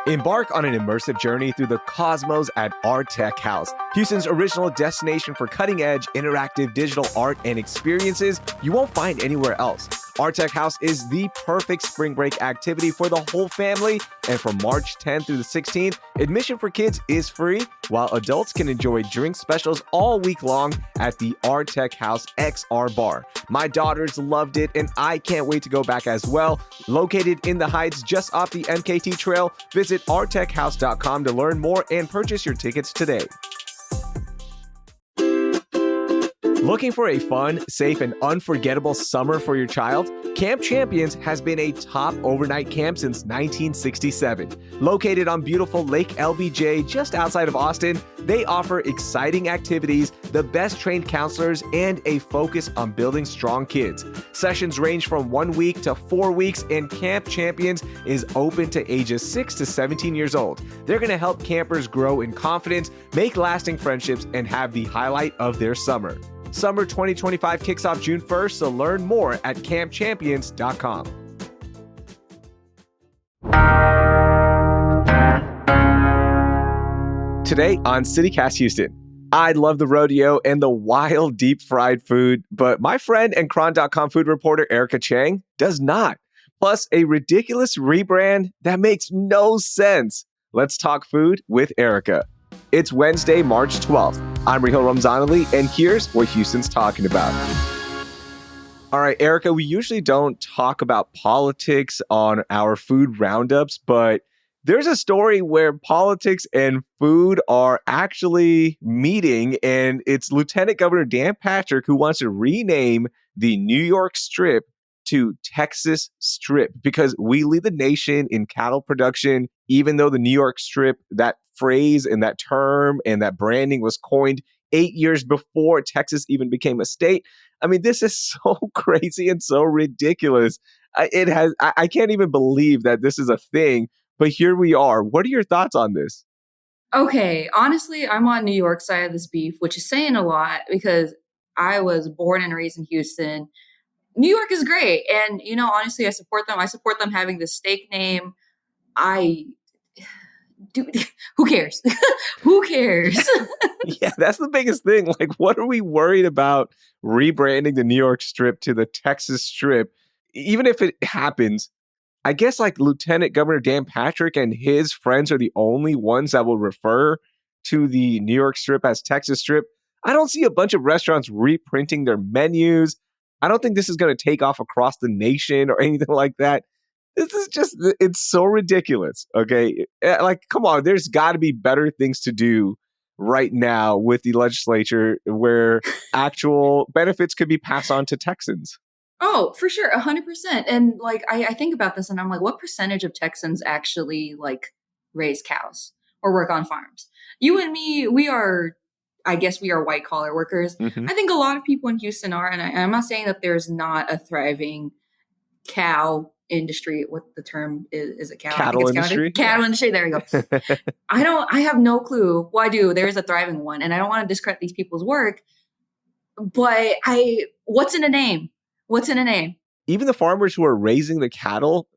Embark on an immersive journey through the cosmos at Art Tech House, Houston's original destination for cutting-edge interactive digital art and experiences you won't find anywhere else. Art Tech House is the perfect spring break activity for the whole family, and from March 10th through the 16th, admission for kids is free, while adults can enjoy drink specials all week long at the Art Tech House XR Bar. My daughters loved it, and I can't wait to go back as well. Located in the Heights, just off the MKT Trail, visit arttechhouse.com to learn more and purchase your tickets today. Looking for a fun, safe, and unforgettable summer for your child? Camp Champions has been a top overnight camp since 1967. Located on beautiful Lake LBJ just outside of Austin, they offer exciting activities, the best trained counselors, and a focus on building strong kids. Sessions range from 1 week to 4 weeks, and Camp Champions is open to ages 6 to 17 years old. They're going to help campers grow in confidence, make lasting friendships, and have the highlight of their summer. Summer 2025 kicks off June 1st, so learn more at campchampions.com. Today on CityCast Houston, I love the rodeo and the wild deep fried food, but my friend and Cron.com food reporter Erica Cheng does not. Plus, a ridiculous rebrand that makes no sense. Let's talk food with Erica. It's Wednesday, March 12th. I'm Raheel Ramzanali, and here's what Houston's talking about. All right, Erica, we usually don't talk about politics on our food roundups, but there's a story where politics and food are actually meeting, and it's Lieutenant Governor Dan Patrick who wants to rename the New York Strip to Texas Strip because we lead the nation in cattle production, even though the New York Strip, that phrase and that term and that branding was coined 8 years before Texas even became a state. I mean, this is so crazy and so ridiculous. I can't even believe that this is a thing, but here we are. What are your thoughts on this? Okay, honestly, I'm on New York side of this beef, which is saying a lot because I was born and raised in Houston. New York is great. And, honestly, I support them. I support them having the steak name. Who cares? Who cares? Yeah, that's the biggest thing. Like, what are we worried about rebranding the New York Strip to the Texas Strip? Even if it happens, I guess like Lieutenant Governor Dan Patrick and his friends are the only ones that will refer to the New York Strip as Texas Strip. I don't see a bunch of restaurants reprinting their menus. I don't think this is going to take off across the nation or anything like that. This is just, it's so ridiculous, okay? Like, come on, there's got to be better things to do right now with the legislature where actual benefits could be passed on to Texans. Oh, for sure, 100%. And like, I think about this and I'm like, what percentage of Texans actually like raise cows or work on farms? You and me, I guess we are white collar workers. Mm-hmm. I think a lot of people in Houston are, and I'm not saying that there's not a thriving cow industry. What the term is it? Cattle industry? Cattle industry. There you go. I have no clue. Well, I do. There is a thriving one, and I don't want to discredit these people's work. But what's in a name? What's in a name? Even the farmers who are raising the cattle,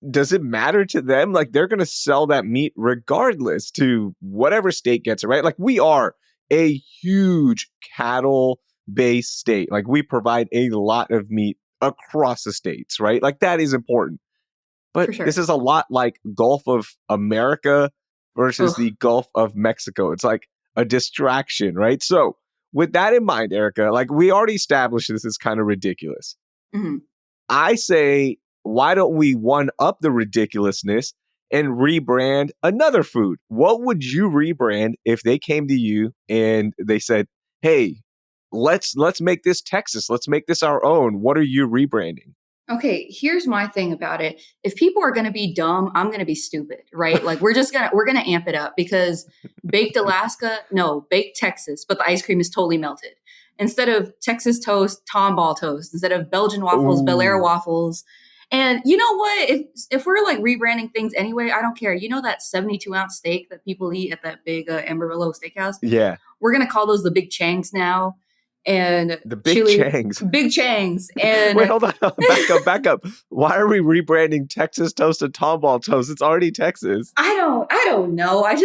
does it matter to them? Like, they're going to sell that meat regardless to whatever state gets it, right? Like, we are a huge cattle-based state. Like, we provide a lot of meat across the states, right? Like, that is important. But sure. This is a lot like Gulf of America versus the Gulf of Mexico. It's like a distraction, right? So with that in mind, Erica, like we already established this is kind of ridiculous. Mm-hmm. I say, why don't we one up the ridiculousness and rebrand another food? What would you rebrand if they came to you and they said, hey, let's make this Texas. Let's make this our own. What are you rebranding? Okay, here's my thing about it. If people are going to be dumb, I'm going to be stupid, right? Like we're going to amp it up because baked Alaska, no, baked Texas, but the ice cream is totally melted. Instead of Texas toast, Tomball toast. Instead of Belgian waffles, Bel Air waffles. And you know what? If we're like rebranding things anyway, I don't care. You know that 72-ounce steak that people eat at that big Amarillo steakhouse? Yeah. We're going to call those the Big Changs now. and The Big chili, Changs. Big Changs. Wait, And hold on. Back up. Why are we rebranding Texas Toast to Tomball Toast? It's already Texas. I don't know. I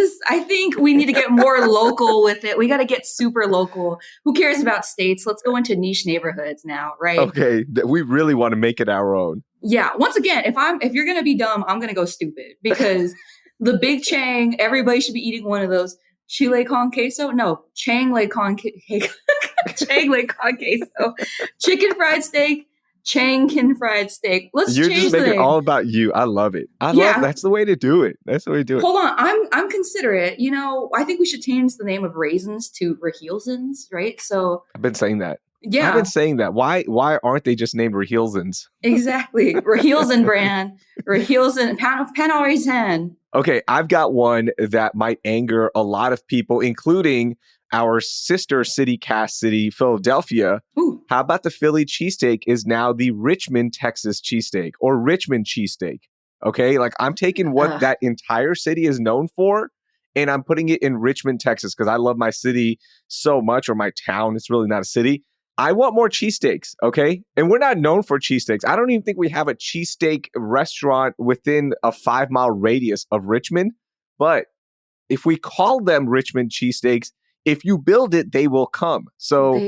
think we need to get more local with it. We got to get super local. Who cares about states? Let's go into niche neighborhoods now, right? Okay, we really want to make it our own. Yeah. Once again, if you're gonna be dumb, I'm gonna go stupid because the Big Chang, everybody should be eating one of those. Chile con queso? No, Chang le con Chang le con queso. Chicken fried steak, Changkin fried steak. Let's You're change just the making it name. all about you. I love it. Yeah. That's the way to do it. That's the way to do it. Hold on, I'm considerate. You know, I think we should change the name of raisins to Raheelsons, right? So I've been saying that. yeah, I've been saying that. Why aren't they just named Raheelsons? exactly. Raheelson brand, Raheelson Pan. Okay, I've got one that might anger a lot of people, including our sister city, Cass City, Philadelphia. Ooh. How about the Philly cheesesteak is now the Richmond, Texas cheesesteak or Richmond cheesesteak? Okay, like I'm taking what that entire city is known for and I'm putting it in Richmond, Texas, because I love my city so much, or my town. It's really not a city. I want more cheesesteaks, okay? And we're not known for cheesesteaks. I don't even think we have a cheesesteak restaurant within a 5-mile radius of Richmond. But if we call them Richmond cheesesteaks, if you build it, they will come. So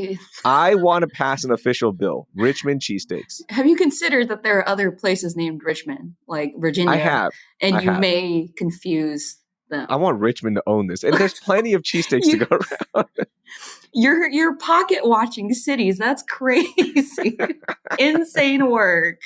I want to pass an official bill, Richmond cheesesteaks. Have you considered that there are other places named Richmond, like Virginia? I have. And you may confuse them. I want Richmond to own this. And there's plenty of cheesesteaks to go around. You're pocket watching cities. That's crazy. Insane work.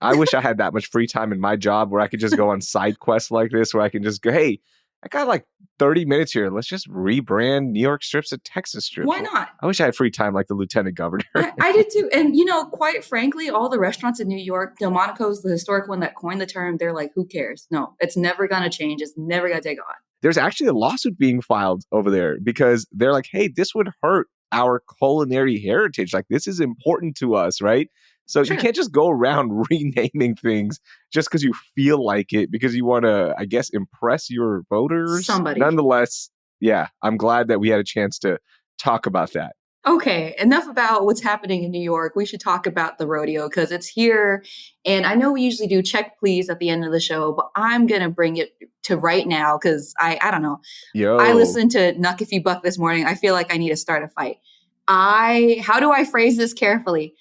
I wish I had that much free time in my job where I could just go on side quests like this, where I can just go, hey, I got like 30 minutes here. Let's just rebrand New York strips to Texas strips. Why not? I wish I had free time like the lieutenant governor. I did too. And, you know, quite frankly, all the restaurants in New York, Delmonico's the historic one that coined the term, they're like, who cares? No, it's never going to change. It's never going to take on. There's actually a lawsuit being filed over there because they're like, hey, this would hurt our culinary heritage. Like, this is important to us, right? So you can't just go around renaming things just because you feel like it, because you want to, I guess, impress your voters. Somebody. Nonetheless, yeah, I'm glad that we had a chance to talk about that. Okay, enough about what's happening in New York. We should talk about the rodeo because it's here. And I know we usually do check please at the end of the show, but I'm going to bring it to right now because I don't know. I listened to Nuck If You Buck this morning. I feel like I need to start a fight. How do I phrase this carefully?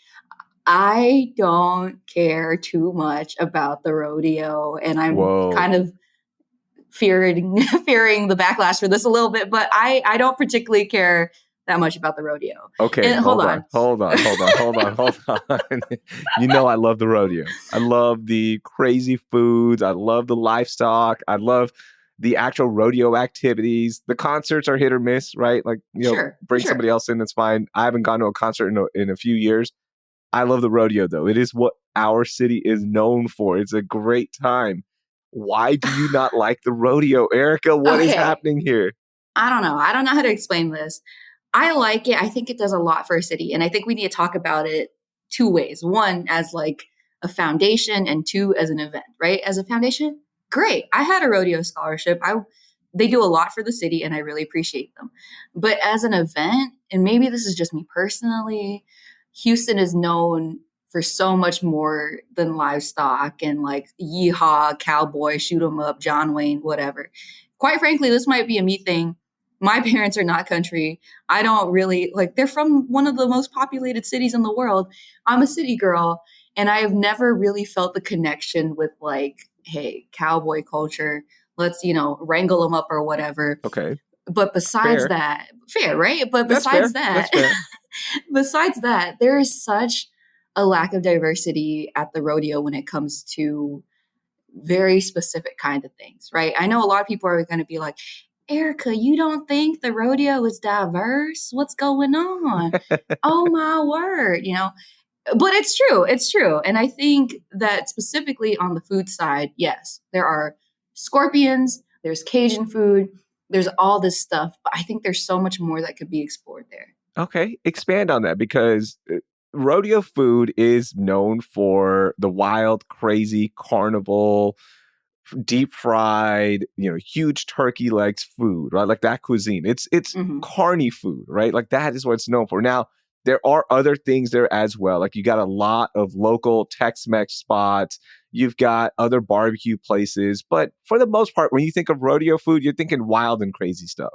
I don't care too much about the rodeo, and I'm kind of fearing the backlash for this a little bit, but I don't particularly care that much about the rodeo. Okay, and hold on. You know I love the rodeo. I love the crazy foods. I love the livestock. I love the actual rodeo activities. The concerts are hit or miss, right? Like, you know, bring somebody else in, that's fine. I haven't gone to a concert in a few years. I love the rodeo, though. It is what our city is known for. It's a great time. Why do you not like the rodeo, Erica? What is happening here? I don't know. I don't know how to explain this. I like it. I think it does a lot for a city. And I think we need to talk about it two ways. One, as like a foundation, and two, as an event, right? As a foundation, great. I had a rodeo scholarship. They do a lot for the city and I really appreciate them. But as an event, and maybe this is just me personally, Houston is known for so much more than livestock and like yeehaw, cowboy, shoot 'em up, John Wayne, whatever. Quite frankly, this might be a me thing. My parents are not country. I don't really they're from one of the most populated cities in the world. I'm a city girl and I have never really felt the connection with like, hey, cowboy culture. Let's, wrangle them up or whatever. Okay. But besides that, fair, right? But besides besides that, there is such a lack of diversity at the rodeo when it comes to very specific kind of things, right? I know a lot of people are going to be like, Erica, you don't think the rodeo is diverse? What's going on? Oh my word, But it's true. It's true. And I think that specifically on the food side, yes, there are scorpions, there's Cajun food, there's all this stuff. But I think there's so much more that could be explored there. Okay. Expand on that, because rodeo food is known for the wild, crazy carnival deep fried, huge turkey legs food, right? Like that cuisine. It's Hmm. carny food, right? Like that is what it's known for. Now, there are other things there as well. Like you got a lot of local Tex-Mex spots. You've got other barbecue places, but for the most part, when you think of rodeo food, you're thinking wild and crazy stuff.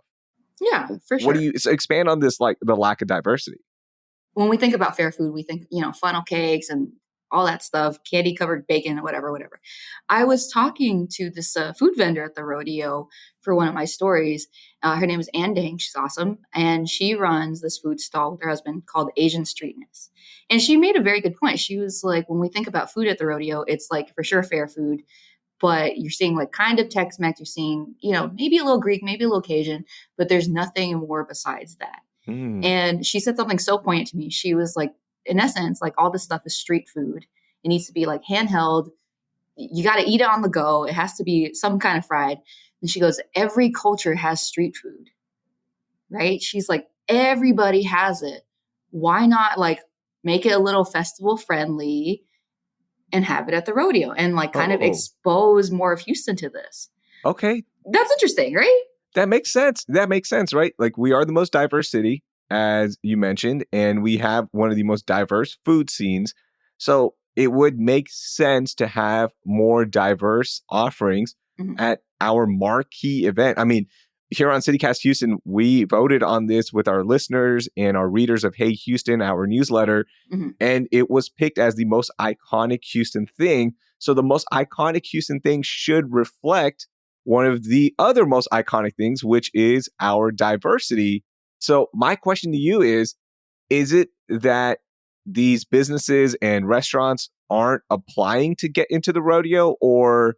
Yeah, for What do sure. you so expand on this, like the lack of diversity? When we think about fair food, we think, funnel cakes and all that stuff, candy covered bacon, whatever, whatever. I was talking to this food vendor at the rodeo for one of my stories. Her name is Ann Dang. She's awesome. And she runs this food stall with her husband called Asian Streetness. And she made a very good point. She was like, when we think about food at the rodeo, it's like for sure fair food, but you're seeing like kind of Tex-Mex, you're seeing, maybe a little Greek, maybe a little Cajun, but there's nothing more besides that. Mm. And she said something so poignant to me. She was like, in essence, like all this stuff is street food. It needs to be like handheld. You got to eat it on the go. It has to be some kind of fried. And she goes, every culture has street food, right? She's like, everybody has it. Why not like make it a little festival friendly and have it at the rodeo and like kind of Oh, expose more of Houston to this? okay. That's interesting, right? That makes sense. That makes sense, right? Like we are the most diverse city, as you mentioned, and we have one of the most diverse food scenes. So it would make sense to have more diverse offerings Mhm, at our marquee event. I mean, here on CityCast Houston, we voted on this with our listeners and our readers of Hey Houston, our newsletter, mhm. and it was picked as the most iconic Houston thing. So the most iconic Houston thing should reflect one of the other most iconic things, which is our diversity. So my question to you is it that these businesses and restaurants aren't applying to get into the rodeo, or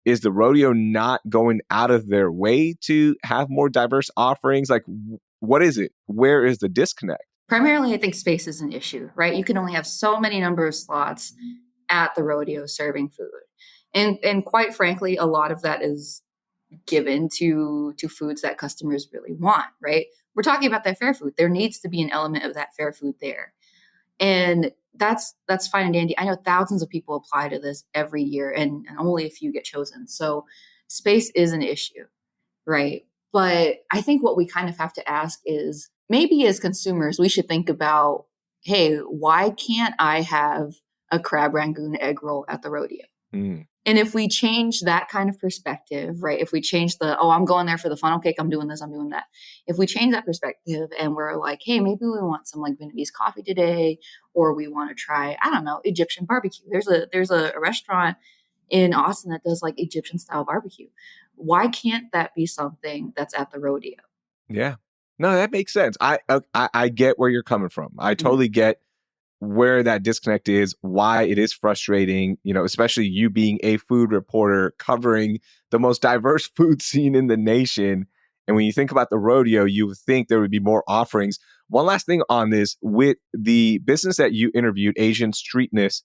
is the rodeo not going out of their way to have more diverse offerings? Like, what is it? Where is the disconnect? Primarily, I think space is an issue, right? You can only have so many number of slots at the rodeo serving food. And quite frankly, a lot of that is given to foods that customers really want, right? We're talking about that fair food. There needs to be an element of that fair food there. And that's fine and dandy. I know thousands of people apply to this every year and only a few get chosen. So space is an issue, right? But I think what we kind of have to ask is maybe as consumers, we should think about, hey, why can't I have a crab rangoon egg roll at the rodeo? Mm, And if we change that kind of perspective, right? If we change the, oh, I'm going there for the funnel cake, I'm doing this, I'm doing that. If we change that perspective and we're like, hey, maybe we want some like Vietnamese coffee today, or we want to try, I don't know, Egyptian barbecue. There's a restaurant in Austin that does like Egyptian style barbecue. Why can't that be something that's at the rodeo? yeah. No, that makes sense. I get where you're coming from. I Mhm. totally get where that disconnect is, why it is frustrating, especially you being a food reporter covering the most diverse food scene in the nation. And when you think about the rodeo, you would think there would be more offerings. One last thing on this, with the business that you interviewed, Asian Streetness,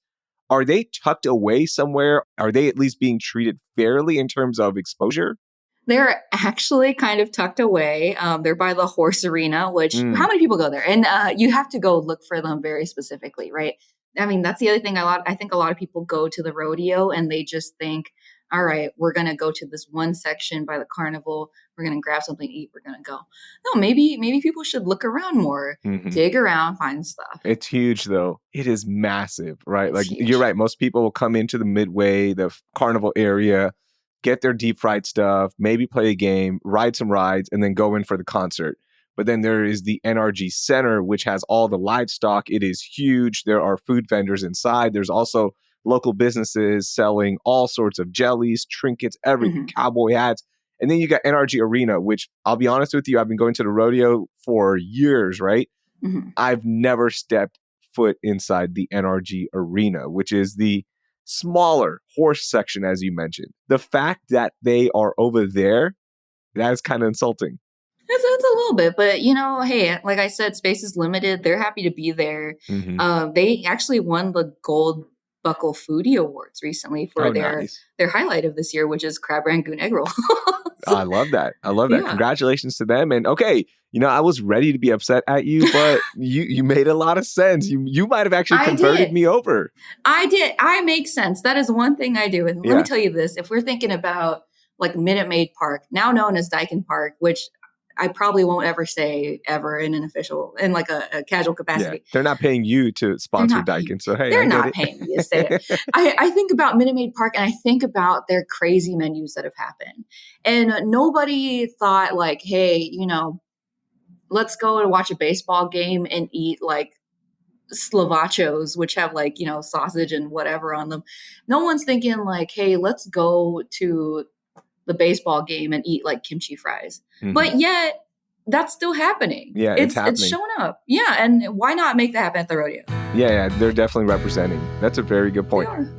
are they tucked away somewhere? Are they at least being treated fairly in terms of exposure? They're actually kind of tucked away. They're by the horse arena, which how Mm, many people go there? And you have to go look for them very specifically, right? I mean, that's the other thing. I think a lot of people go to the rodeo and they just think, all right, we're gonna go to this one section by the carnival. We're gonna grab something to eat. We're gonna go. No, maybe people should look around more, mhm. dig around, find stuff. It's huge though. It is massive, right? It's Like you're huge. right. Most people will come into the midway, the carnival area, get their deep fried stuff, maybe play a game, ride some rides, and then go in for the concert. But then there is the NRG Center, which has all the livestock. It is huge. There are food vendors inside. There's also local businesses selling all sorts of jellies, trinkets, everything, Hmm. cowboy hats. And then you got NRG Arena, which I'll be honest with you, I've been going to the rodeo for years, right? Hmm. I've never stepped foot inside the NRG Arena, which is the smaller horse section, as you mentioned. The fact that they are over there, that is kind of insulting. It's a little bit, but hey, like I said, space is limited. They're happy to be there. Hmm. They actually won the Gold Buckle Foodie Awards recently for Oh, their nice. their highlight of this year, which is crab rangoon egg roll. I love that. I love that. Yeah. Congratulations to them. And okay, I was ready to be upset at you, but you made a lot of sense. You might have actually I converted did. me over. I did. I make sense. That is one thing I do. And let me Yeah. tell you this, if we're thinking about like Minute Maid Park, now known as Dyken Park, which I probably won't ever say ever in in like a casual Yeah. capacity. They're not paying you to sponsor Dyken. So, hey, They're I get not it. paying me to say it. I think about Minute Maid Park and I think about their crazy menus that have happened. And nobody thought like, hey, let's go and watch a baseball game and eat like Slovachos, which have like, sausage and whatever on them. No one's thinking like, hey, let's go to the baseball game and eat like kimchi fries. Mhm. But yet that's still happening. Yeah, it's happening. It's showing up. Yeah. And why not make that happen at the rodeo? Yeah, they're definitely representing. That's a very good point. They are.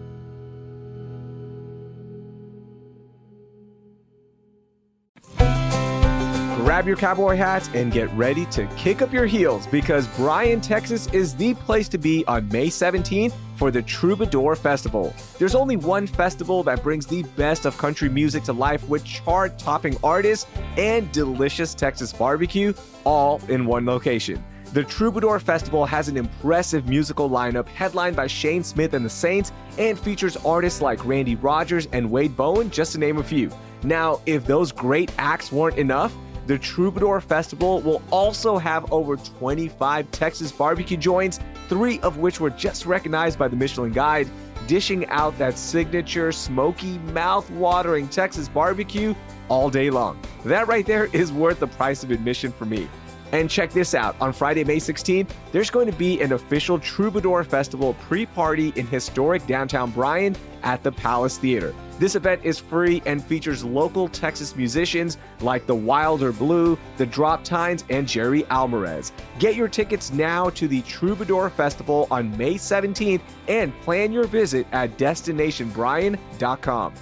Grab your cowboy hats and get ready to kick up your heels because Bryan, Texas is the place to be on May 17th for the Troubadour Festival. There's only one festival that brings the best of country music to life with chart-topping artists and delicious Texas barbecue, all in one location. The Troubadour Festival has an impressive musical lineup headlined by Shane Smith and the Saints and features artists like Randy Rogers and Wade Bowen, just to name a few. Now, if those great acts weren't enough, the Troubadour Festival will also have over 25 Texas barbecue joints, 3 of which were just recognized by the Michelin Guide, dishing out that signature smoky, mouth-watering Texas barbecue all day long. That right there is worth the price of admission for me. And check this out, on Friday, May 16th, there's going to be an official Troubadour Festival pre-party in historic downtown Bryan at the Palace Theater. This event is free and features local Texas musicians like the Wilder Blue, the Drop Tines, and Jerry Alvarez. Get your tickets now to the Troubadour Festival on May 17th and plan your visit at destinationbryan.com.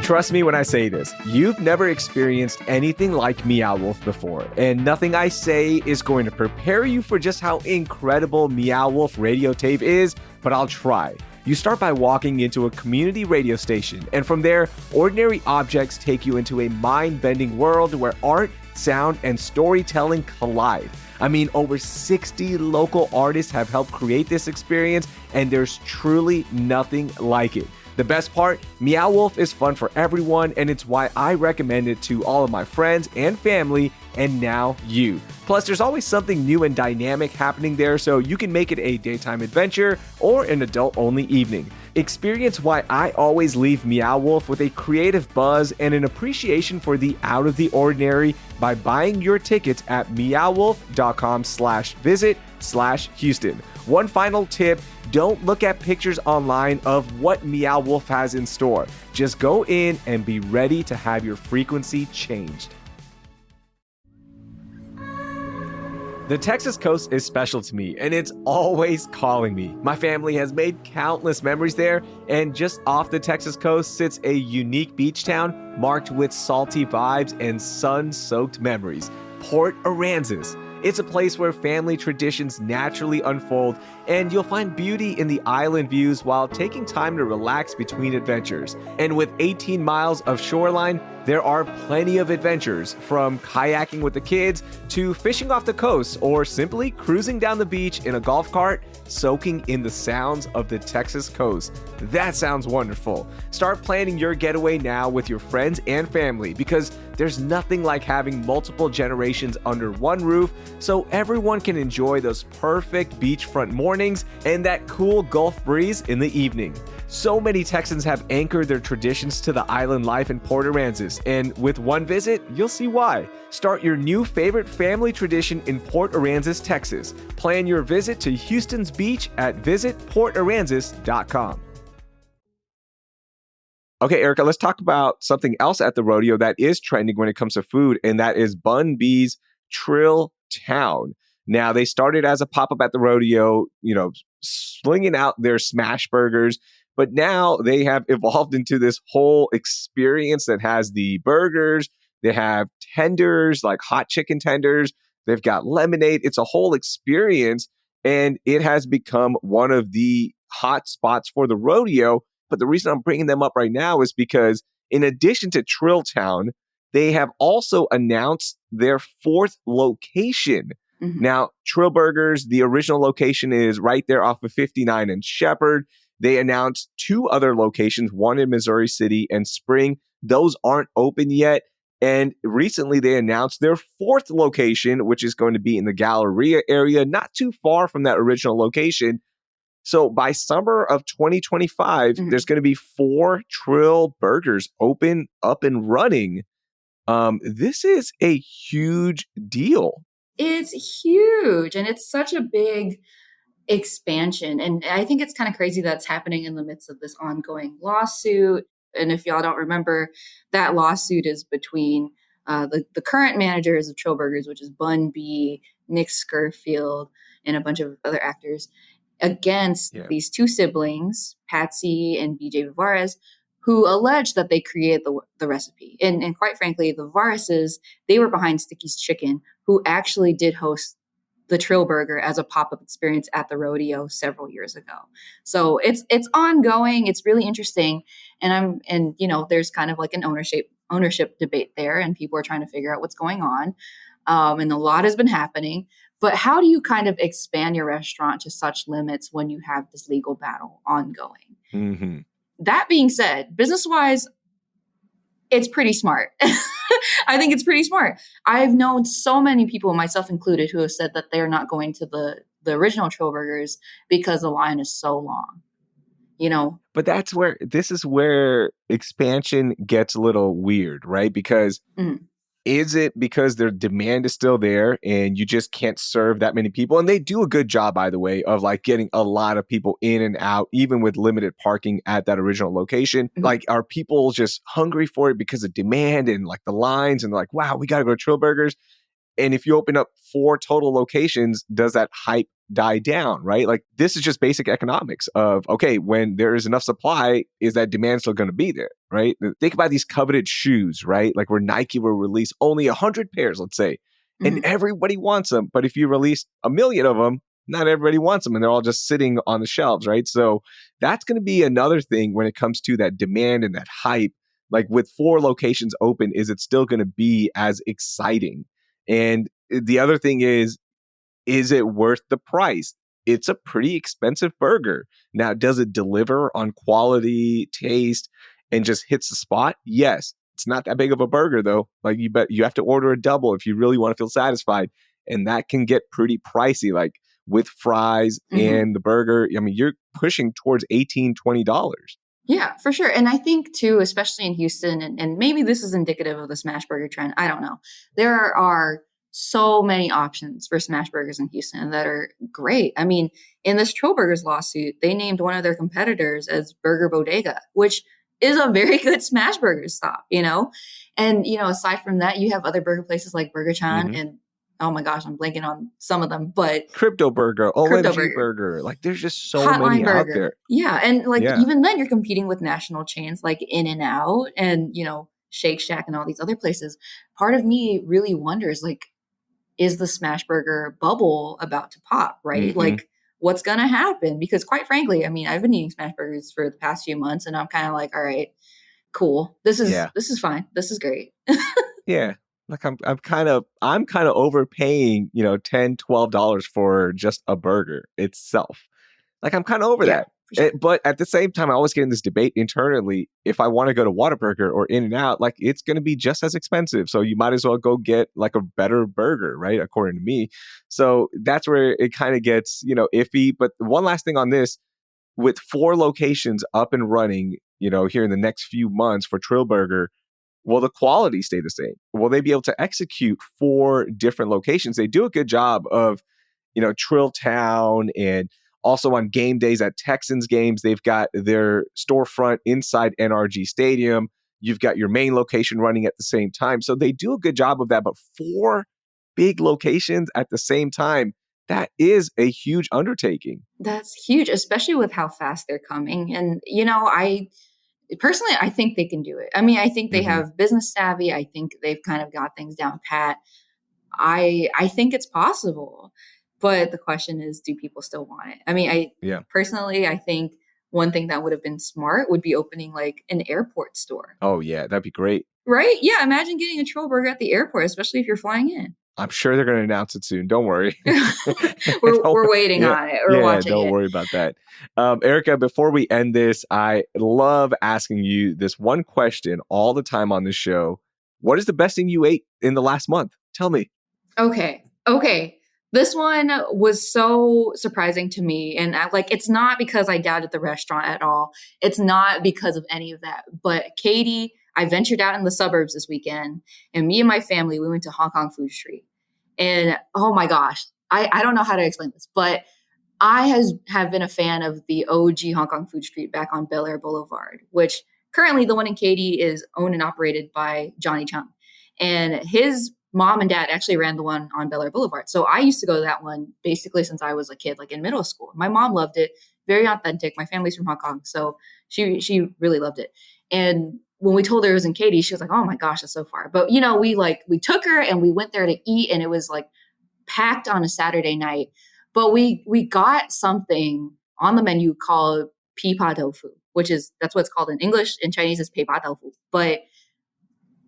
Trust me when I say this, you've never experienced anything like Meow Wolf before, and nothing I say is going to prepare you for just how incredible Meow Wolf radio tape is, but I'll try. You start by walking into a community radio station, and from there, ordinary objects take you into a mind-bending world where art, sound, and storytelling collide. I mean, over 60 local artists have helped create this experience, and there's truly nothing like it. The best part, Meow Wolf is fun for everyone, and it's why I recommend it to all of my friends and family, and now you. Plus, there's always something new and dynamic happening there, so you can make it a daytime adventure or an adult-only evening. Experience why I always leave Meow Wolf with a creative buzz and an appreciation for the out-of-the-ordinary by buying your tickets at meowwolf.com/visit/Houston. One final tip, don't look at pictures online of what Meow Wolf has in store. Just go in and be ready to have your frequency changed. The Texas coast is special to me, and it's always calling me. My family has made countless memories there, and just off the Texas coast sits a unique beach town marked with salty vibes and sun-soaked memories, Port Aransas. It's a place where family traditions naturally unfold, and you'll find beauty in the island views while taking time to relax between adventures. And with 18 miles of shoreline, there are plenty of adventures, from kayaking with the kids to fishing off the coast or simply cruising down the beach in a golf cart, soaking in the sounds of the Texas coast. That sounds wonderful. Start planning your getaway now with your friends and family, because there's nothing like having multiple generations under one roof so everyone can enjoy those perfect beachfront mornings and that cool Gulf breeze in the evening. So many Texans have anchored their traditions to the island life in Port Aransas, and with one visit, you'll see why. Start your new favorite family tradition in Port Aransas, Texas. Plan your visit to Houston's beach at visitportaransas.com. Okay, Erica, let's talk about something else at the rodeo that is trending when it comes to food, and that is Bun B's Trill Town. Now, they started as a pop-up at the rodeo, slinging out their smash burgers, but now they have evolved into this whole experience that has the burgers, they have tenders, like hot chicken tenders, they've got lemonade. It's a whole experience, and it has become one of the hot spots for the rodeo But the reason I'm bringing them up right now is because in addition to Trill Town, they have also announced their fourth location. Mhm. Now, Trill Burgers, the original location is right there off of 59 and Shepherd. They announced two other locations, one in Missouri City and Spring. Those aren't open yet. And recently they announced their fourth location, which is going to be in the Galleria area, not too far from that original location. So by summer of 2025, Mhm. there's going to be 4 Trill Burgers open, up and running. This is a huge deal. It's huge, and it's such a big expansion. And I think it's kind of crazy that's happening in the midst of this ongoing lawsuit. And if y'all don't remember, that lawsuit is between the current managers of Trill Burgers, which is Bun B, Nick Scurfield, and a bunch of other actors, against Yeah. these two siblings, Patsy and BJ Vivares, who alleged that they created the recipe. And quite frankly, the Vivareses, they were behind Sticky's Chicken, who actually did host the Trill Burger as a pop-up experience at the rodeo several years ago. So it's ongoing. It's really interesting. And there's kind of like an ownership debate there, and people are trying to figure out what's going on. And a lot has been happening. But how do you kind of expand your restaurant to such limits when you have this legal battle ongoing? Mm-hmm. That being said, business-wise, it's pretty smart. I think it's pretty smart. I've known so many people, myself included, who have said that they're not going to the original Trill Burgers because the line is so long. But this is where expansion gets a little weird, right? Because Mhm. is it because their demand is still there and you just can't serve that many people? And they do a good job, by the way, of like getting a lot of people in and out, even with limited parking at that original location. Mhm. Like, are people just hungry for it because of demand and like the lines and like, wow, we got to go to Trill Burgers? And if you open up 4 total locations, does that hype die down, right? Like this is just basic economics of, okay, when there is enough supply, is that demand still going to be there, right? Think about these coveted shoes, right? Like where Nike will release only 100 pairs, let's say, and Mhm. everybody wants them. But if you release a million of them, not everybody wants them and they're all just sitting on the shelves, right? So that's going to be another thing when it comes to that demand and that hype. Like with 4 locations open, is it still going to be as exciting? And the other thing is it worth the price? It's a pretty expensive burger. Now, does it deliver on quality, taste, and just hits the spot? Yes. It's not that big of a burger though. Like you have to order a double if you really want to feel satisfied. And that can get pretty pricey, like with fries Mhm. and the burger. I mean, you're pushing towards $18-20. Yeah, for sure. And I think too, especially in Houston, and maybe this is indicative of the smash burger trend. I don't know. There are so many options for smash burgers in Houston that are great. I mean, in this Trill Burgers lawsuit, they named one of their competitors as Burger Bodega, which is a very good smash burger stop. And aside from that, you have other burger places like Burger Chan and, oh my gosh, I'm blanking on some of them, but Crypto Burger, Crypto OMG Burger. Burger. Like there's just so Hotline many out Burger. there. Yeah, and, like, Yeah. even then you're competing with national chains like In-N-Out and, Shake Shack and all these other places. Part of me really wonders, like, is the smash burger bubble about to pop, right? Hmm. Like, what's gonna happen? Because quite frankly, I mean, I've been eating smash burgers for the past few months, and I'm kinda like, "All right, cool. This is Yeah. this is fine. This is great." Yeah. Like I'm kind of overpaying, $10-12 for just a burger itself. Like I'm kind of over Yeah, that. for sure. But at the same time, I always get in this debate internally. If I want to go to Whataburger or In-N-Out, like it's going to be just as expensive. So you might as well go get like a better burger, right? According to me. So that's where it kind of gets, iffy. But one last thing on this, with 4 locations up and running, here in the next few months for Trill Burger, will the quality stay the same? Will they be able to execute 4 different locations? They do a good job of, Trill Town, and also on game days at Texans games, they've got their storefront inside NRG Stadium. You've got your main location running at the same time. So they do a good job of that. But 4 big locations at the same time, that is a huge undertaking. That's huge, especially with how fast they're coming. And, I personally, I think they can do it. I mean, I think they Hmm. have business savvy. I think they've kind of got things down pat. I think it's possible. But the question is, do people still want it? I mean, I Yeah. personally, I think one thing that would have been smart would be opening like an airport store. Oh, yeah, that'd be great. Right? Yeah, imagine getting a Trill Burger at the airport, especially if you're flying in. I'm sure they're going to announce it soon. Don't worry. we're waiting yeah, on it. We're watching don't it. worry about that. Erica, before we end this, I love asking you this one question all the time on this show. What is the best thing you ate in the last month? Tell me. Okay. This one was so surprising to me. And it's not because I doubted the restaurant at all. It's not because of any of that. But Katie, I ventured out in the suburbs this weekend, and me and my family, we went to Hong Kong Food Street. And oh my gosh, I don't know how to explain this, but I have been a fan of the OG Hong Kong Food Street back on Bel Air Boulevard, which currently the one in Katy is owned and operated by Johnny Chung. And his mom and dad actually ran the one on Bel Air Boulevard. So I used to go to that one basically since I was a kid, like in middle school. My mom loved it. Very authentic. My family's from Hong Kong, so she really loved it. And when we told her it was in Katy, she was like, "Oh my gosh, that's so far." But we took her and we went there to eat, and it was like packed on a Saturday night. But we got something on the menu called pi pa tofu, that's what it's called in English. In Chinese, it's pei pa tofu. But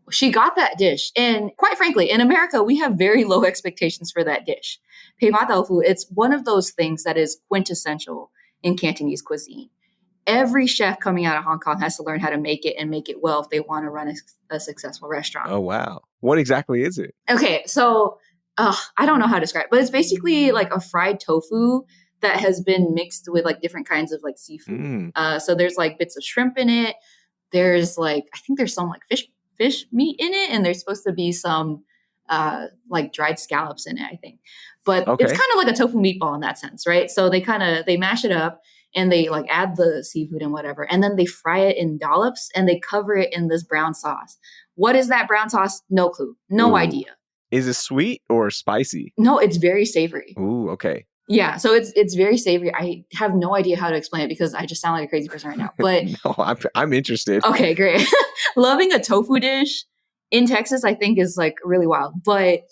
she got that dish. And quite frankly, in America, we have very low expectations for that dish. Pei pa tofu, it's one of those things that is quintessential in Cantonese cuisine. Every chef coming out of Hong Kong has to learn how to make it and make it well if they want to run a successful restaurant. Oh, wow. What exactly is it? Okay, so I don't know how to describe it, but it's basically like a fried tofu that has been mixed with like different kinds of like seafood. So there's like bits of shrimp in it. There's I think there's some like fish meat in it, and there's supposed to be some like dried scallops in it, I think. But It's kind of like a tofu meatball in that sense, right? So they mash it up and they like add the seafood and whatever, and then they fry it in dollops and they cover it in this brown sauce. What is that brown sauce? No clue. No idea. Is it sweet or spicy? No, it's very savory. Ooh, okay. Yeah, so it's very savory. I have no idea how to explain it because I just sound like a crazy person right now. But no, I'm interested. Okay, great. Loving a tofu dish in Texas, I think, is like really wild. But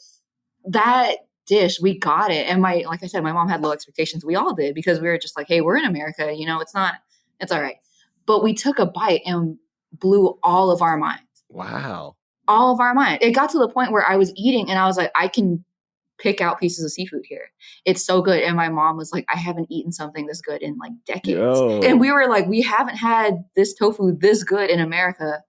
that dish, we got it, and like I said, my mom had low expectations. We all did because we were just like, hey, we're in America, it's all right. But we took a bite and blew all of our minds. Wow. All of our mind. It got to the point where I was eating and I was like, I can pick out pieces of seafood here. It's so good. And my mom was like, I haven't eaten something this good in like decades. Yo. And we were like, we haven't had this tofu this good in America,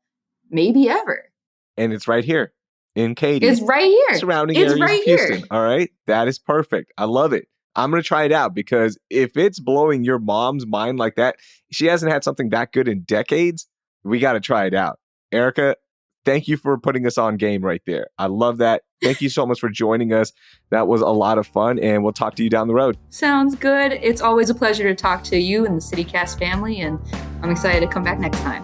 maybe ever. And it's right here in Katy. It's right here. Surrounding areas of Houston. All right. That is perfect. I love it. I'm going to try it out because if it's blowing your mom's mind like that, she hasn't had something that good in decades. We got to try it out. Erica, thank you for putting us on game right there. I love that. Thank you so much for joining us. That was a lot of fun, and we'll talk to you down the road. Sounds good. It's always a pleasure to talk to you and the CityCast family, and I'm excited to come back next time.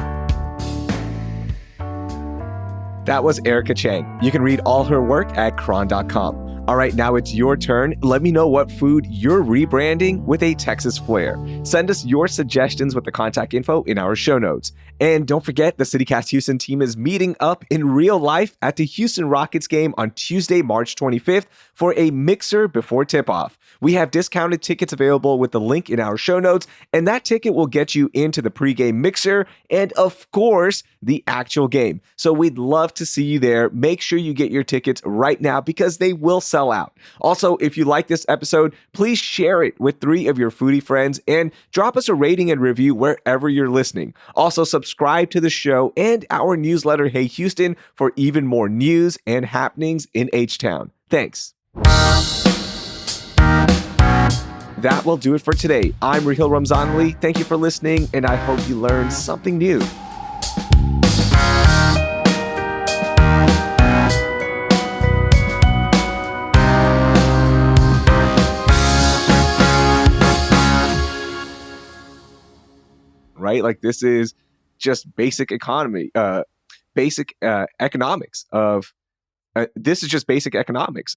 That was Erica Cheng. You can read all her work at cron.com. All right, now it's your turn. Let me know what food you're rebranding with a Texas flair. Send us your suggestions with the contact info in our show notes. And don't forget, the CityCast Houston team is meeting up in real life at the Houston Rockets game on Tuesday, March 25th for a mixer before tip-off. We have discounted tickets available with the link in our show notes, and that ticket will get you into the pregame mixer and, of course, the actual game. So we'd love to see you there. Make sure you get your tickets right now because they will sell out. Also, if you like this episode, please share it with 3 of your foodie friends and drop us a rating and review wherever you're listening. Also, subscribe to the show and our newsletter, Hey Houston, for even more news and happenings in H-Town. Thanks. That will do it for today. I'm Raheel Ramzanali. Thank you for listening, and I hope you learned something new. Right? Like, this is just basic economy, basic economics of, this is just basic economics.